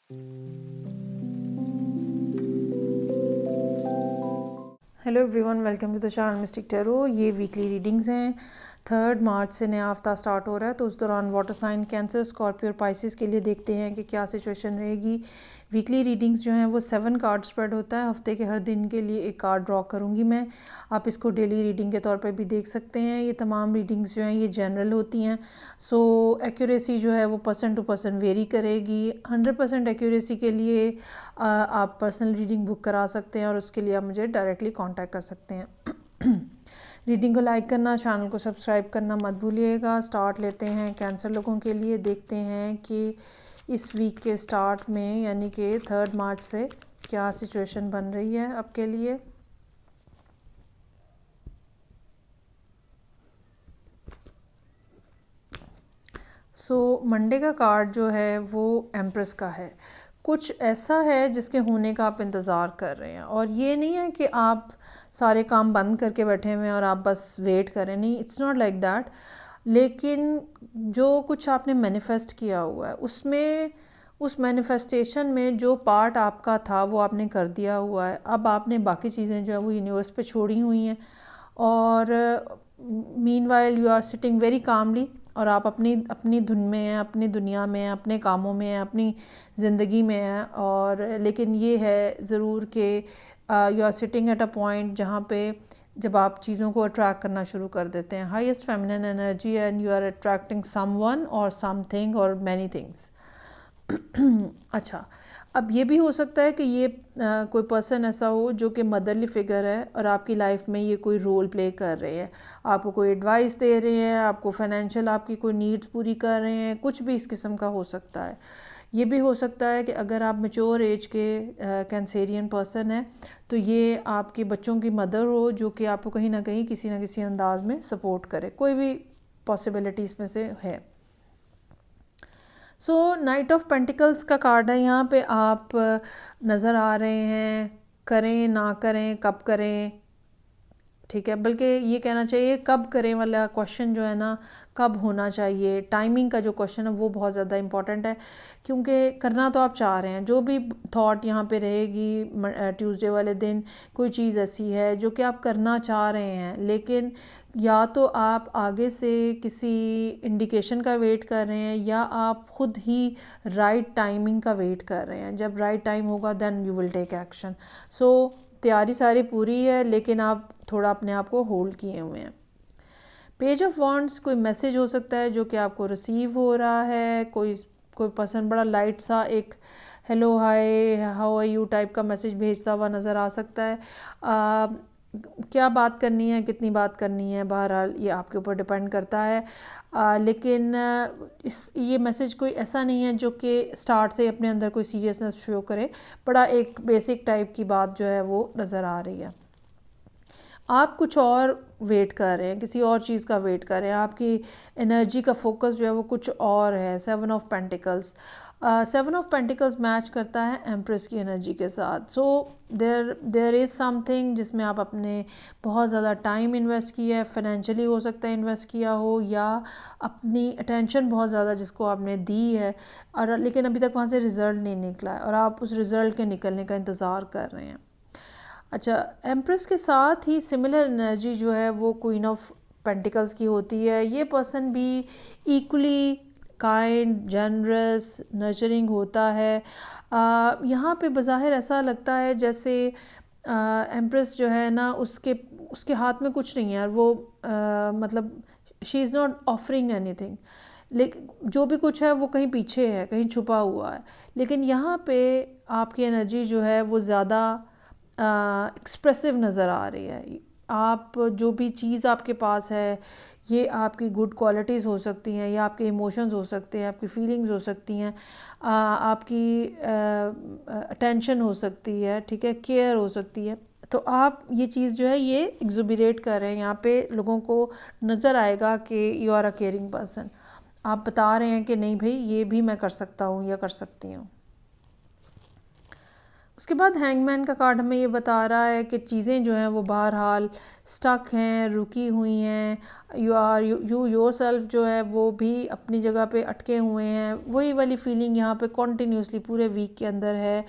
Hello everyone, welcome to the channel mystic tarot. ये weekly readings हैं। 3 मार्च से नया हफ्ता स्टार्ट हो रहा है, तो उस दौरान वाटर साइन, कैंसर, स्कॉर्पियो और पाइसिस के लिए देखते हैं कि क्या सिचुएशन रहेगी। वीकली रीडिंग्स जो हैं वो 7 कार्ड स्प्रेड होता है। हफ्ते के हर दिन के लिए एक कार्ड ड्रॉ करूँगी मैं। आप इसको डेली रीडिंग के तौर पर भी देख सकते हैं। ये तमाम रीडिंग्स जो हैं ये जनरल होती हैं, सो एक्यूरेसी जो है वो पर्सन टू पर्सन वेरी करेगी। 100% एक्यूरेसी के लिए आप पर्सनल रीडिंग बुक करा सकते हैं और उसके लिए आप मुझे डायरेक्टली कांटेक्ट कर सकते हैं। रीडिंग को लाइक करना, चैनल को सब्सक्राइब करना मत भूलिएगा। स्टार्ट लेते हैं कैंसर लोगों के लिए। देखते हैं कि इस वीक के स्टार्ट में यानी कि 3 मार्च से क्या सिचुएशन बन रही है आपके लिए। मंडे का कार्ड जो है वो एम्प्रेस का है। कुछ ऐसा है जिसके होने का आप इंतज़ार कर रहे हैं, और ये नहीं है कि आप सारे काम बंद करके बैठे हुए हैं और आप बस वेट करें, नहीं, इट्स नॉट लाइक दैट। लेकिन जो कुछ आपने मैनिफेस्ट किया हुआ है उसमें, उस मैनिफेस्टेशन में जो पार्ट आपका था वो आपने कर दिया हुआ है। अब आपने बाकी चीज़ें जो है वो यूनिवर्स पे छोड़ी हुई हैं, और meanwhile you are sitting very calmly, और आप अपनी अपनी धुन में हैं, अपनी दुनिया में हैं, अपने कामों में हैं, अपनी ज़िंदगी में हैं। और लेकिन ये है ज़रूर कि you are sitting at a point जहाँ पे जब आप चीज़ों को अट्रैक्ट करना शुरू कर देते हैं, highest feminine energy, and you are attracting someone और समथिंग और मैनी थिंग्स। अच्छा, अब ये भी हो सकता है कि ये कोई पर्सन ऐसा हो जो कि मदरली फिगर है और आपकी लाइफ में ये कोई रोल प्ले कर रहे हैं, आपको कोई एडवाइस दे रहे हैं, आपको फाइनेंशियल आपकी कोई नीड्स पूरी कर रहे हैं, कुछ भी इस किस्म का हो सकता है। ये भी हो सकता है कि अगर आप मैच्योर एज के कैंसेरियन पर्सन हैं तो ये आपके बच्चों की मदर हो जो कि आपको कहीं ना कहीं किसी न किसी अंदाज में सपोर्ट करे। कोई भी पॉसिबिलिटीज़ में से है। नाइट ऑफ पेंटिकल्स का कार्ड है यहाँ पे। आप नज़र आ रहे हैं, करें ना करें, कब करें, ठीक है, बल्कि ये कहना चाहिए कब करें वाला क्वेश्चन जो है ना, कब होना चाहिए, टाइमिंग का जो क्वेश्चन है वो बहुत ज़्यादा इंपॉर्टेंट है। क्योंकि करना तो आप चाह रहे हैं, जो भी थॉट यहाँ पे रहेगी ट्यूसडे वाले दिन, कोई चीज़ ऐसी है जो कि आप करना चाह रहे हैं, लेकिन या तो आप आगे से किसी इंडिकेशन का वेट कर रहे हैं या आप ख़ुद ही राइट टाइमिंग का वेट कर रहे हैं। जब राइट टाइम होगा then you will take action. तैयारी सारी पूरी है, लेकिन आप थोड़ा अपने आप को होल्ड किए हुए हैं। पेज ऑफ वॉन्ड्स, कोई मैसेज हो सकता है जो कि आपको रिसीव हो रहा है। कोई पर्सन बड़ा लाइट सा एक hello hi how are you type का मैसेज भेजता हुआ नज़र आ सकता है। क्या बात करनी है, कितनी बात करनी है, बहरहाल ये आपके ऊपर डिपेंड करता है। लेकिन ये मैसेज कोई ऐसा नहीं है जो कि स्टार्ट से अपने अंदर कोई सीरियसनेस शो करे। बड़ा एक बेसिक टाइप की बात जो है वो नज़र आ रही है। आप कुछ और वेट कर रहे हैं, किसी और चीज़ का वेट कर रहे हैं, आपकी एनर्जी का फोकस जो है वो कुछ और है। 7 of pentacles, 7 of pentacles match करता है एम्प्रेस की एनर्जी के साथ। देयर इज़ समथिंग जिसमें आप अपने बहुत ज़्यादा टाइम इन्वेस्ट किया है, फाइनेंशियली हो सकता है इन्वेस्ट किया हो, या अपनी अटेंशन बहुत ज़्यादा जिसको आपने दी है, और लेकिन अभी तक वहाँ से रिज़ल्ट नहीं निकला है और आप उस रिज़ल्ट के निकलने का इंतज़ार कर रहे हैं। अच्छा, एम्प्रेस के साथ ही सिमिलर एनर्जी जो है वो क्वीन ऑफ पेंटिकल्स की होती है। ये पर्सन भी इक्वली काइंड, जनरस, नर्चरिंग होता है। यहाँ पे बज़ाहिर ऐसा लगता है जैसे एम्प्रेस जो है ना, उसके हाथ में कुछ नहीं है, और वो मतलब she is not offering anything, लेकिन जो भी कुछ है वो कहीं पीछे है, कहीं छुपा हुआ है। लेकिन यहाँ पे आपकी एनर्जी जो है वो ज़्यादा एक्सप्रेसिव नज़र आ रही है। आप जो भी चीज़ आपके पास है, ये आपकी गुड क्वालिटीज़ हो सकती हैं, या आपके इमोशंस हो सकते हैं, आपकी फीलिंग्स हो सकती हैं, आपकी अटेंशन हो सकती है, ठीक है, केयर हो सकती है। तो आप ये चीज़ जो है ये एग्जुबिरेट कर रहे हैं। यहाँ पे लोगों को नज़र आएगा कि you are a caring person. आप बता रहे हैं कि नहीं भाई, ये भी मैं कर सकता हूँ या कर सकती हूँ। उसके बाद हैंगमैन का कार्ड हमें ये बता रहा है कि चीज़ें जो हैं वो बहरहाल स्टक हैं, रुकी हुई हैं, यू योर सेल्फ जो है वो भी अपनी जगह पे अटके हुए हैं। वही वाली फीलिंग यहाँ पे कॉन्टीन्यूसली पूरे वीक के अंदर है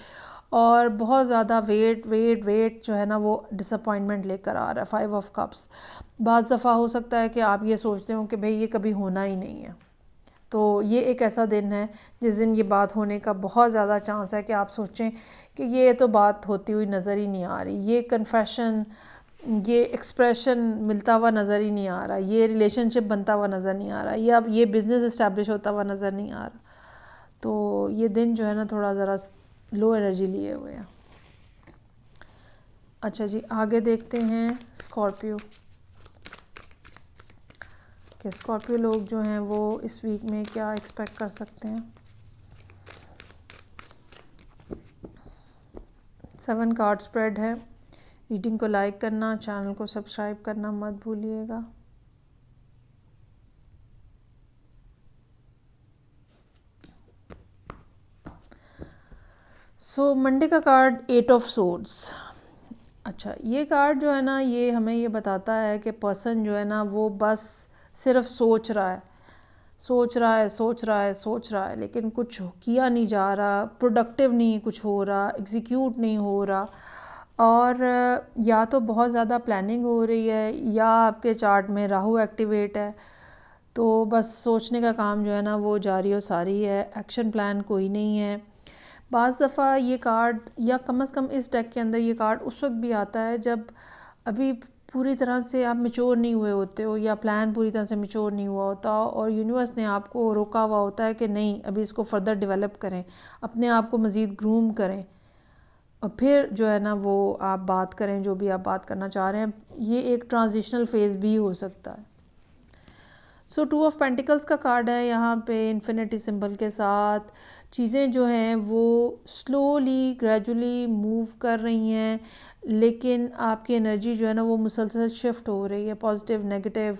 और बहुत ज़्यादा वेट जो है ना वो डिसअपॉइंटमेंट लेकर आ रहा है। 5 ऑफ कप्स, बाज़ दफ़ा हो सकता है कि आप ये सोचते हो कि भाई ये कभी होना ही नहीं है, तो ये एक ऐसा दिन है जिस दिन ये बात होने का बहुत ज़्यादा चांस है कि आप सोचें कि ये तो बात होती हुई नज़र ही नहीं आ रही, ये कन्फेशन, ये एक्सप्रेशन मिलता हुआ नज़र ही नहीं आ रहा, ये रिलेशनशिप बनता हुआ नज़र नहीं आ रहा, ये अब ये बिज़नेस इस्टेब्लिश होता हुआ नज़र नहीं आ रहा। तो ये दिन जो है ना थोड़ा ज़रा लो एनर्जी लिए हुए हैं। अच्छा जी, आगे देखते हैं स्कॉर्पियो कि स्कॉर्पियो लोग जो हैं वो इस वीक में क्या एक्सपेक्ट कर सकते हैं। 7 कार्ड स्प्रेड है। रीडिंग को लाइक करना, चैनल को सब्सक्राइब करना मत भूलिएगा। सो मंडे का कार्ड 8 ऑफ सोर्ड्स। अच्छा, ये कार्ड जो है ना ये हमें ये बताता है कि पर्सन जो है ना वो बस सिर्फ सोच रहा है, लेकिन कुछ किया नहीं जा रहा, प्रोडक्टिव नहीं कुछ हो रहा, एग्जीक्यूट नहीं हो रहा। और या तो बहुत ज़्यादा प्लानिंग हो रही है या आपके चार्ट में राहु एक्टिवेट है, तो बस सोचने का काम जो है ना वो जारी और सारी है, एक्शन प्लान कोई नहीं है। बाज़ दफ़ा ये कार्ड, या कम से कम इस डेक के अंदर ये कार्ड उस वक्त भी आता है जब अभी पूरी तरह से आप मैच्योर नहीं हुए होते हो या प्लान पूरी तरह से मैच्योर नहीं हुआ होता और यूनिवर्स ने आपको रोका हुआ होता है कि नहीं अभी इसको फर्दर डेवलप करें, अपने आप को मज़ीद ग्रूम करें और फिर जो है ना वो आप बात करें जो भी आप बात करना चाह रहे हैं। ये एक ट्रांजिशनल फेज़ भी हो सकता है। सो 2 ऑफ पेंटिकल्स का कार्ड है यहाँ पे इन्फिनिटी सिंबल के साथ। चीज़ें जो हैं वो स्लोली ग्रेजुअली मूव कर रही हैं, लेकिन आपकी एनर्जी जो है ना वो मुसलसल शिफ्ट हो रही है, पॉजिटिव नेगेटिव,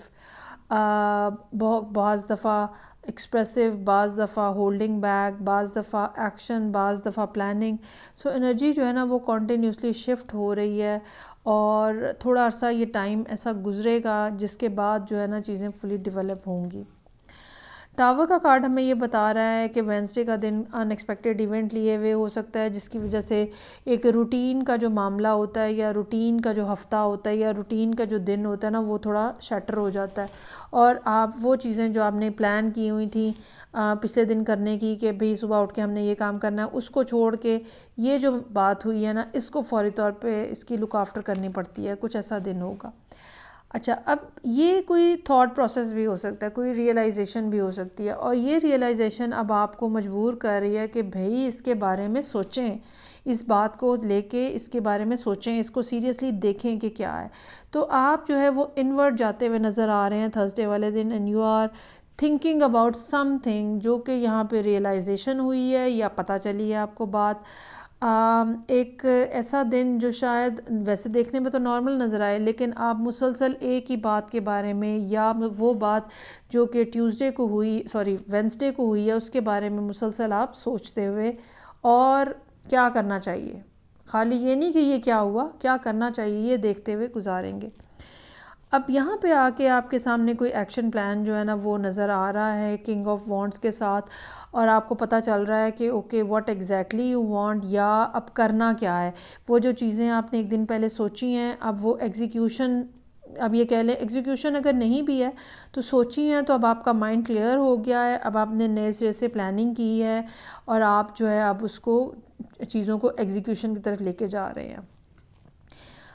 बाज़ दफ़ा एक्सप्रेसिव, बाज़ दफ़ा होल्डिंग बैक, बाज़ दफ़ा एक्शन, बाज़ दफ़ा प्लानिंग। सो एनर्जी जो है ना वो कॉन्टीन्यूसली शिफ्ट हो रही है और थोड़ा अर्सा ये टाइम ऐसा गुजरेगा जिसके बाद जो है ना चीज़ें फुली डेवलप होंगी। टावर का कार्ड हमें ये बता रहा है कि वेंसडे का दिन अनएक्सपेक्टेड इवेंट लिए हुए हो सकता है जिसकी वजह से एक रूटीन का जो मामला होता है या रूटीन का जो हफ़्ता होता है या रूटीन का जो दिन होता है ना वो थोड़ा शटर हो जाता है और आप वो चीज़ें जो आपने प्लान की हुई थी पिछले दिन करने की कि भाई सुबह उठ के हमने ये काम करना है, उसको छोड़ के ये जो बात हुई है ना इसको फ़ौरी तौर पे इसकी लुक आफ्टर करनी पड़ती है, कुछ ऐसा दिन होगा। अच्छा, अब ये कोई थॉट प्रोसेस भी हो सकता है, कोई रियलाइजेशन भी हो सकती है और ये रियलाइजेशन अब आपको मजबूर कर रही है कि भाई इसके बारे में सोचें, इस बात को लेके इसके बारे में सोचें, इसको सीरियसली देखें कि क्या है। तो आप जो है वो इनवर्ड जाते हुए नज़र आ रहे हैं थर्सडे वाले दिन and you are thinking about something जो कि यहाँ पे रियलाइजेशन हुई है या पता चली है आपको बात। एक ऐसा दिन जो शायद वैसे देखने में तो नॉर्मल नज़र आए लेकिन आप मुसलसल एक ही बात के बारे में या वो बात जो कि वेंसडे को हुई है उसके बारे में मुसलसल आप सोचते हुए और क्या करना चाहिए, खाली ये नहीं कि ये क्या हुआ, क्या करना चाहिए ये देखते हुए गुजारेंगे। अब यहाँ पे आके आपके सामने कोई एक्शन प्लान जो है ना वो नज़र आ रहा है किंग ऑफ वॉन्ड्स के साथ और आपको पता चल रहा है कि okay what exactly you want या अब करना क्या है। वो जो चीज़ें आपने एक दिन पहले सोची हैं अब वो एग्जीक्यूशन, अब ये कह लें एग्जीक्यूशन अगर नहीं भी है तो सोची हैं तो अब आपका माइंड क्लियर हो गया है, अब आपने नए सिरे से प्लानिंग की है और आप जो है अब उसको चीज़ों को एग्जीक्यूशन की तरफ लेके जा रहे हैं।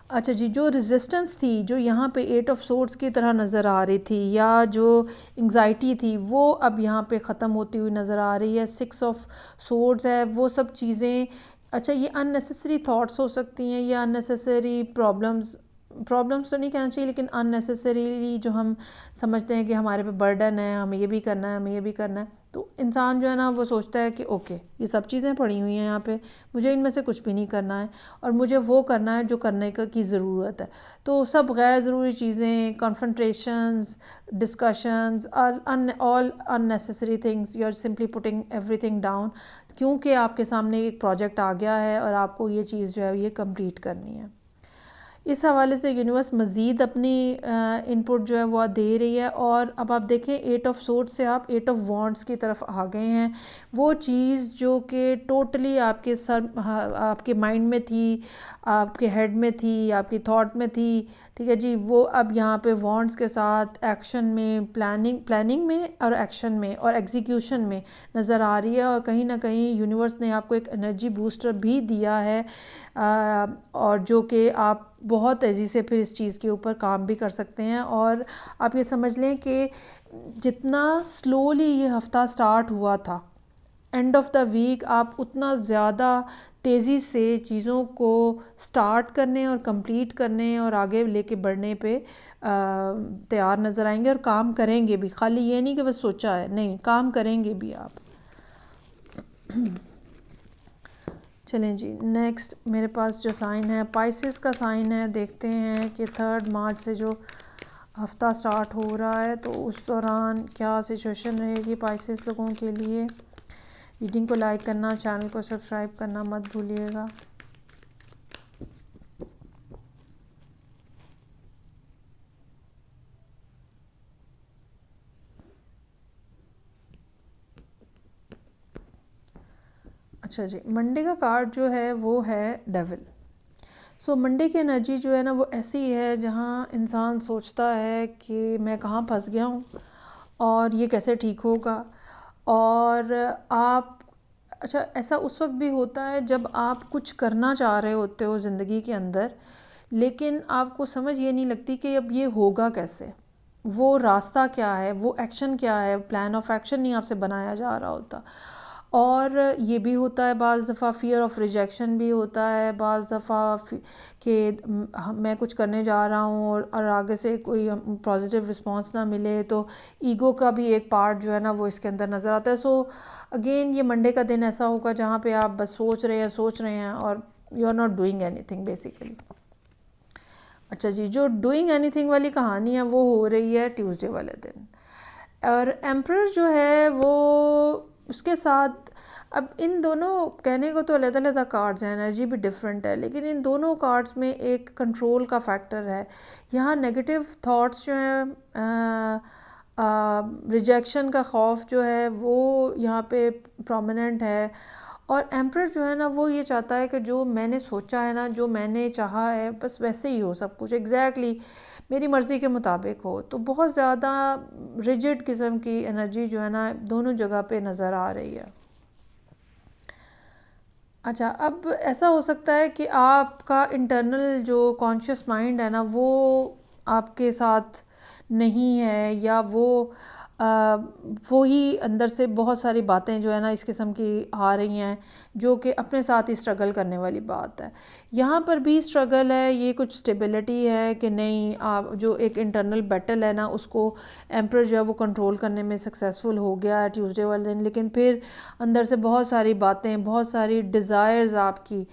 अच्छा जी, जो रेजिस्टेंस थी जो यहाँ पे 8 ऑफ सोर्ड्स की तरह नज़र आ रही थी या जो एंग्जाइटी थी वो अब यहाँ पे ख़त्म होती हुई नज़र आ रही है। 6 ऑफ सोर्ड्स है, वो सब चीज़ें, अच्छा ये अननेसेसरी थॉट्स हो सकती हैं या अननेसेसरी प्रॉब्लम्स तो नहीं कहना चाहिए लेकिन अननेसेसरीली जो हम समझते हैं कि हमारे पे बर्डन है, हमें ये भी करना है, हमें ये भी करना है, तो इंसान जो है ना वो सोचता है कि ओके ये सब चीज़ें पड़ी हुई हैं यहाँ पे, मुझे इनमें से कुछ भी नहीं करना है और मुझे वो करना है जो करने की ज़रूरत है। तो सब गैर ज़रूरी चीज़ें, confrontations, discussions, all unnecessary things, you are simply putting everything down, क्योंकि आपके सामने एक प्रोजेक्ट आ गया है और आपको ये चीज़ जो है ये कंप्लीट करनी है। इस हवाले से यूनिवर्स मज़ीद अपनी इनपुट जो है वो दे रही है। और अब आप देखें 8 ऑफ सोर्ड्स से आप 8 ऑफ वॉन्ड्स की तरफ आ गए हैं। वो चीज़ जो कि टोटली आपके आपके माइंड में थी, आपके हेड में थी, आपकी थॉट में थी, ठीक है जी, वो अब यहाँ पे वॉन्ड्स के साथ एक्शन में, प्लानिंग में और एक्शन में और एग्जीक्यूशन में नज़र आ रही है। और कहीं ना कहीं यूनिवर्स ने आपको एक एनर्जी बूस्टर भी दिया है, और जो कि आप बहुत तेज़ी से फिर इस चीज़ के ऊपर काम भी कर सकते हैं। और आप ये समझ लें कि जितना स्लोली ये हफ़्ता स्टार्ट हुआ था, एंड ऑफ द वीक आप उतना ज़्यादा तेज़ी से चीज़ों को स्टार्ट करने और कंप्लीट करने और आगे लेके बढ़ने पे तैयार नज़र आएंगे और काम करेंगे भी। खाली ये नहीं कि बस सोचा है, नहीं, काम करेंगे भी आप। चलें जी, नेक्स्ट मेरे पास जो साइन है पाइसेस का साइन है। देखते हैं कि 3 मार्च से जो हफ़्ता स्टार्ट हो रहा है तो उस दौरान क्या सिचुएशन रहेगी पाइसेस लोगों के लिए। रीडिंग को लाइक करना, चैनल को सब्सक्राइब करना मत भूलिएगा। अच्छा जी, मंडे का कार्ड जो है वो है डेविल। सो मंडे की एनर्जी जो है ना वो ऐसी है जहाँ इंसान सोचता है कि मैं कहाँ फंस गया हूँ और ये कैसे ठीक होगा। और आप, अच्छा, ऐसा उस वक्त भी होता है जब आप कुछ करना चाह रहे होते हो ज़िंदगी के अंदर, लेकिन आपको समझ ये नहीं लगती कि अब ये होगा कैसे, वो रास्ता क्या है, वो एक्शन क्या है, प्लान ऑफ एक्शन नहीं आपसे बनाया जा रहा होता। और ये भी होता है बाज़ दफ़ा फ़ियर ऑफ रिजेक्शन भी होता है, बाज़ दफ़ा कि मैं कुछ करने जा रहा हूँ और आगे से कोई पॉजिटिव रिस्पांस ना मिले, तो ईगो का भी एक पार्ट जो है ना वो इसके अंदर नज़र आता है। सो अगेन ये मंडे का दिन ऐसा होगा जहाँ पे आप बस सोच रहे हैं और you are not doing anything basically. अच्छा जी, जो डूइंग एनीथिंग वाली कहानी है वो हो रही है ट्यूसडे वाले दिन। और एम्परर जो है वो उसके साथ, अब इन दोनों, कहने को तो अलग-अलग कार्ड्स हैं, एनर्जी भी डिफरेंट है, लेकिन इन दोनों कार्ड्स में एक कंट्रोल का फैक्टर है। यहाँ नेगेटिव थॉट्स जो हैं, रिजेक्शन का खौफ जो है वो यहाँ पे प्रोमिनेंट है। और एम्परर जो है ना वो ये चाहता है कि जो मैंने सोचा है ना, जो मैंने चाहा है, बस वैसे ही हो सब कुछ, एग्जैक्टली मेरी मर्ज़ी के मुताबिक हो। तो बहुत ज़्यादा रिजिड किस्म की एनर्जी जो है ना दोनों जगह पे नज़र आ रही है। अच्छा, अब ऐसा हो सकता है कि आपका इंटरनल जो कॉन्शियस माइंड है ना वो आपके साथ नहीं है, या वो ही अंदर से बहुत सारी बातें जो है ना इस किस्म की आ रही हैं जो कि अपने साथ ही स्ट्रगल करने वाली बात है। यहाँ पर भी स्ट्रगल है, ये कुछ स्टेबिलिटी है कि नहीं, आप जो एक इंटरनल बैटल है ना उसको एम्परर जो है वो कंट्रोल करने में सक्सेसफुल हो गया है ट्यूसडे वाले दिन। लेकिन फिर अंदर से बहुत सारी बातें, बहुत सारी डिज़ायर्स आपकी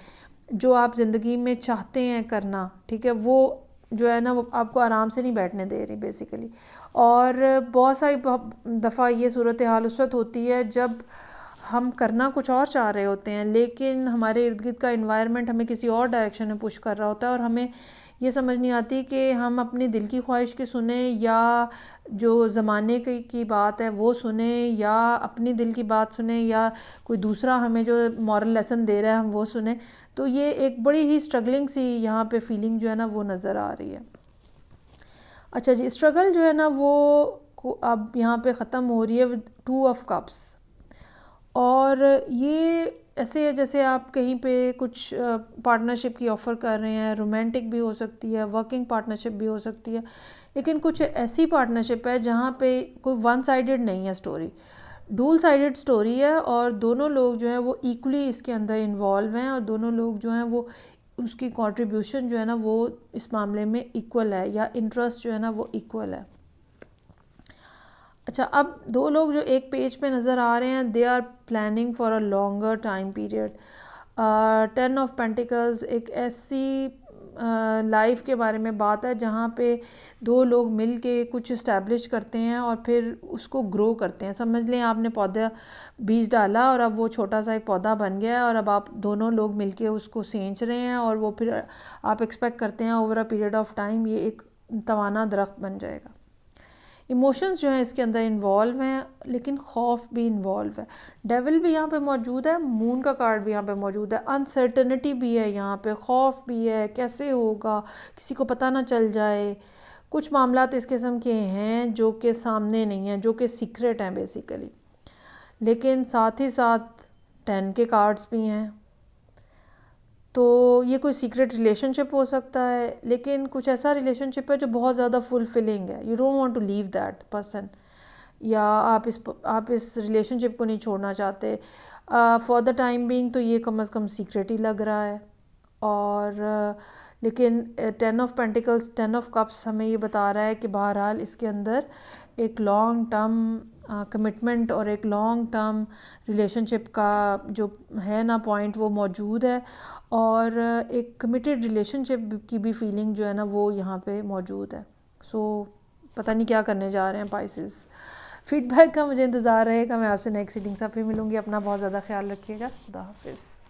जो आप ज़िंदगी में चाहते हैं करना, ठीक है, वो जो है ना वो आपको आराम से नहीं बैठने दे रही बेसिकली। और बहुत सारी दफ़ा ये सूरत हाल उस वक्त होती है जब हम करना कुछ और चाह रहे होते हैं, लेकिन हमारे इर्द गिर्द का इन्वायरमेंट हमें किसी और डायरेक्शन में पुश कर रहा होता है और हमें ये समझ नहीं आती कि हम अपनी दिल की ख्वाहिश की सुने या जो ज़माने की बात है वो सुने, या अपनी दिल की बात सुने, या कोई दूसरा हमें जो मॉरल लेसन दे रहा है हम वो सुने। तो ये एक बड़ी ही स्ट्रगलिंग सी यहाँ पे फीलिंग जो है ना वो नज़र आ रही है। अच्छा जी, स्ट्रगल जो है ना वो अब यहाँ पे ख़त्म हो रही है विद 2 ऑफ कप्स। और ये ऐसे है जैसे आप कहीं पे कुछ पार्टनरशिप की ऑफ़र कर रहे हैं, रोमांटिक भी हो सकती है, वर्किंग पार्टनरशिप भी हो सकती है, लेकिन कुछ ऐसी पार्टनरशिप है जहाँ पे कोई वन साइडेड नहीं है स्टोरी, डबल साइडेड स्टोरी है। और दोनों लोग जो हैं वो इक्वली इसके अंदर इन्वॉल्व हैं और दोनों लोग जो हैं वो उसकी कंट्रीब्यूशन जो है ना वो इस मामले में इक्वल है, या इंटरेस्ट जो है ना वो इक्वल है। अच्छा, अब दो लोग जो एक पेज पे नज़र आ रहे हैं, they are planning for a longer time period. 10 of pentacles एक ऐसी लाइफ के बारे में बात है जहाँ पे दो लोग मिल के कुछ इस्टेब्लिश करते हैं और फिर उसको ग्रो करते हैं। समझ लें आपने पौधा बीज डाला और अब वो छोटा सा एक पौधा बन गया है और अब आप दोनों लोग मिल के उसको सींच रहे हैं और वो फिर आप एक्सपेक्ट करते हैं over a period of time ये एक तवाना दरख्त बन जाएगा। इमोशंस जो हैं इसके अंदर इन्वॉल्व हैं, लेकिन खौफ भी इन्वॉल्व है। डेविल भी यहाँ पे मौजूद है, मून का कार्ड भी यहाँ पे मौजूद है, अनसर्टनिटी भी है यहाँ पे, खौफ भी है, कैसे होगा, किसी को पता ना चल जाए। कुछ मामलात इस किस्म के हैं जो कि सामने नहीं हैं, जो कि सीक्रेट हैं बेसिकली। लेकिन साथ ही साथ 10 के कार्ड्स भी हैं, तो ये कोई सीक्रेट रिलेशनशिप हो सकता है, लेकिन कुछ ऐसा रिलेशनशिप है जो बहुत ज़्यादा फुलफिलिंग है। You don't want to leave that person, या आप इस रिलेशनशिप को नहीं छोड़ना चाहते फॉर द टाइम बीइंग। तो ये कम अज़ कम सीक्रेट ही लग रहा है। और लेकिन 10 ऑफ पेंटिकल्स 10 ऑफ कप्स हमें ये बता रहा है कि बहरहाल इसके अंदर एक लॉन्ग टर्म कमिटमेंट और एक लॉन्ग टर्म रिलेशनशिप का जो है ना पॉइंट वो मौजूद है, और एक कमिटेड रिलेशनशिप की भी फीलिंग जो है ना वो यहाँ पे मौजूद है। सो पता नहीं क्या करने जा रहे हैं पाइसेस। फीडबैक का मुझे इंतज़ार रहेगा। मैं आपसे नेक्स्ट रीडिंग से फिर मिलूँगी। अपना बहुत ज़्यादा ख्याल रखिएगा। खुदा हाफिज़।